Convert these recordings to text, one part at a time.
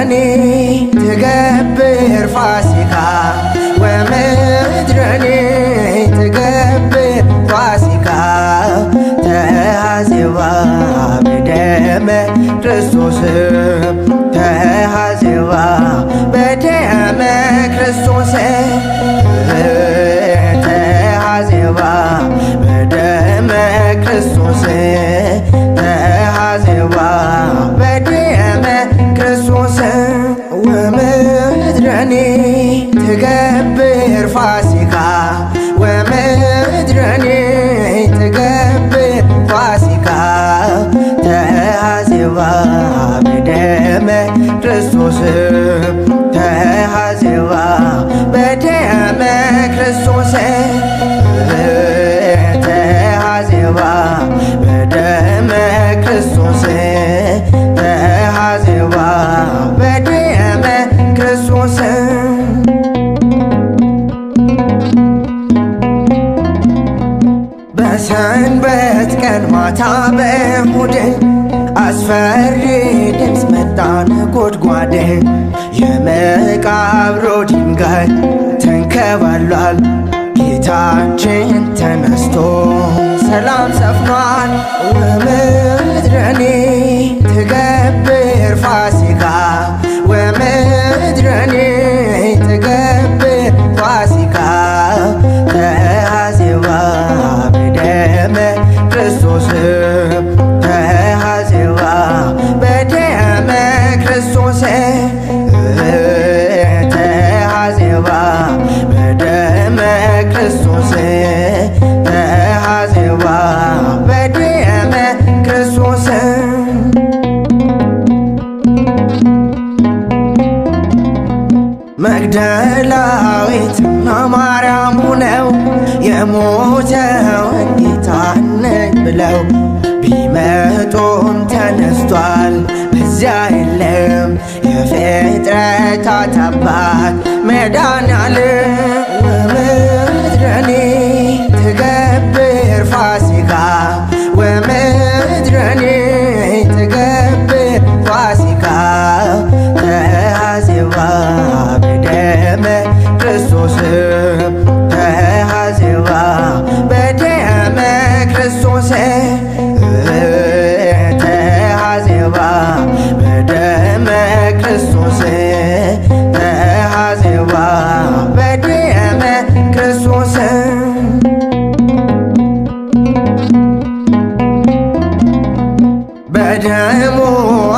ወምድረኒ ትገብር ፋሲካ ወምድረኒ ትገብር ፋሲካ ተሐዜባ በደመ ክርስቶስ ተሐዜባ በደመ ክርስቶስ ተሐዜባ በደመ ክርስቶስ ተሐዜባ በደመ ክርስቶስ ወምድረኒ ትገብር ፋሲካ ወምድረኒ ትገብር ፋሲካ ተሐዜባ በደመ ክርስቶስ ተሐዜባ በደመ ክርስቶስ ተሐዜባ በደመ ክርስቶስ ተሐዜባ በደመ ክርስቶስ በሰንበት ቀን ማታ በእሁድ አስፈሪ ድምፅ መጣ ነጎድጓድ የመቃብሩ ድንጋይ ተንከባሏል ጌታችን ተነስቶ ሰላም ሰፍኗል ወምድረኒ ትገብር ፋሲካ ወምድረኒ ትገብር ፋሲካ ተሐዜባ በደመ ክርስቶስ ተሐዜባ በደመ ክርስቶስ ተሐዜባ በደመ ክርስቶስ ተሐዜባ በደመ ክርስቶስ መግደላዊትና ማርያም ሆነው የሞተውን ጌታን ብለው ቢመጡም ተነስቷል በዚያ የለም የፍጥረታት አባት መድኃኔዓለም ወምድረኒ ትገብር ፋሲካ ወምድረኒ ትገብር ፋሲካ ተሐዜባ በደመ ክርስቶስ ተሐዜባ በደመ ክርስቶስ ተሐዜባ በደመ ክርስቶስ ተሐዜባ በደመ ክርስቶስ በደሙ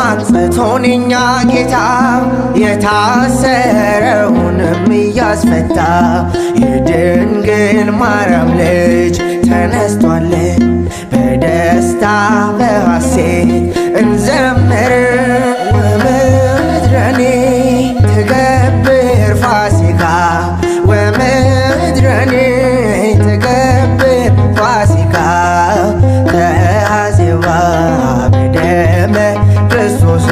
አንጽቶን እኛ ጌታ የታሰረውንም እያስፈታ የድንግል ማርያም ልጅ ተነስቷል በደስታ በሐሴት እንዘምር ወምድረኒ ትገብር ፋሲካ ወምድረኒ ትገብር ፋሲካ ተሐዜባ በደመ ክርስቶስ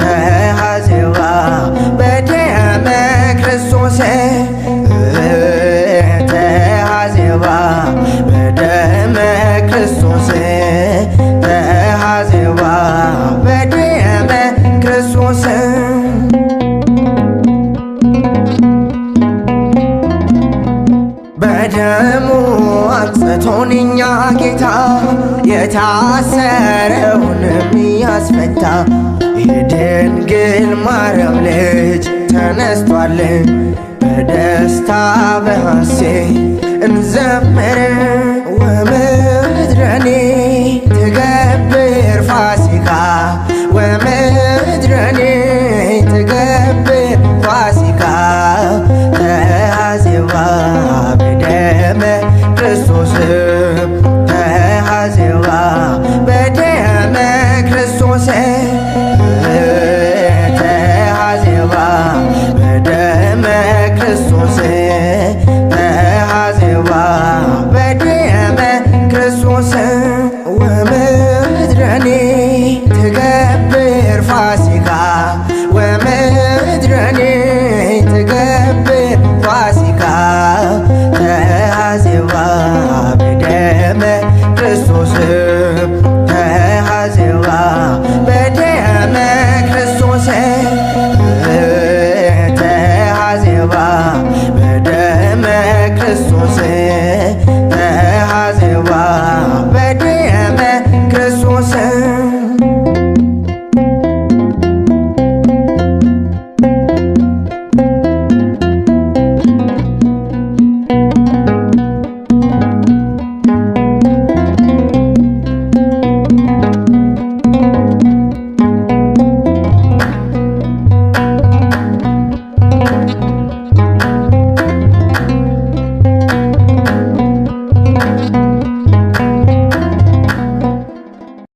ተሐዜባ በደመ ክርስቶስ ተሐዜባ በደመ ክርስቶስ ተሐዜባ በደመ ክርስቶስ በደሙ አንጽቶን እኛ ጌታ የታሰረውንም ያስፈታ የድንግል ማርያም ልጅ ተነስቷል በደስታ በሐሴት እንዘምር